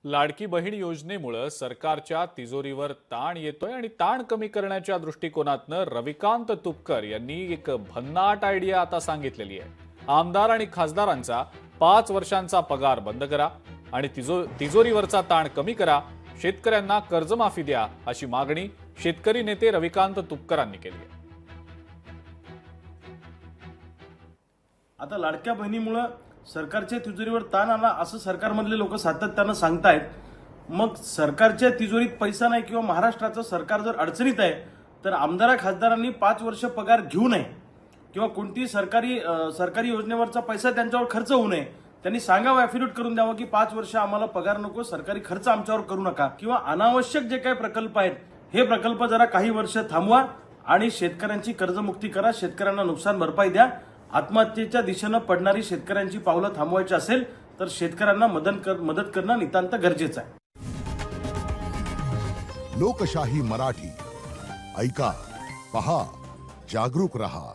लाडकी बहीण योजनेमुळे सरकारच्या तिजोरीवर ताण येतोय आणि ताण कमी करण्याच्या दृष्टिकोनातनं रविकांत तुपकर यांनी एक भन्नाट आयडिया आता सांगितलेली आहे। आमदार आणि खासदारांचा 5 वर्षांचा पगार बंद करा आणि तिजोरीवरचा ताण कमी करा, शेतकऱ्यांना कर्जमाफी द्या, अशी मागणी शेतकरी नेते रविकांत तुपकरांनी केली आहे। आता लाडक्या बहिणीमुळे सरकारच्या तिजोरीवर ताण आला असं सरकारमधले लोक सातत्यानं सांगतायत। मग सरकारच्या तिजोरीत पैसा नाही किंवा महाराष्ट्राचं सरकार जर अडचणीत आहे तर आमदार खासदारांनी 5 वर्ष पगार घेऊ नये किंवा कोणती सरकारी योजनेवरचा पैसा त्यांच्यावर खर्च होऊ नये। त्यांनी सांगावं, ॲफिडेव्हिट करून द्यावं की 5 वर्ष आम्हाला पगार नको, सरकारी खर्च आमच्यावर करू नका, किंवा अनावश्यक जे काही प्रकल्प आहेत हे प्रकल्प जरा काही वर्ष थांबवा आणि शेतकऱ्यांची कर्जमुक्ती करा, शेतकऱ्यांना नुकसान भरपाई द्या। आत्महत्येच्या दिशेनं पडणारी शेतकऱ्यांची पावलं थांबवायची असेल तर शेतकऱ्यांना मदत करणं नितांत गरजेचं आहे। लोकशाही मराठी ऐका, पहा, जागरूक रहा।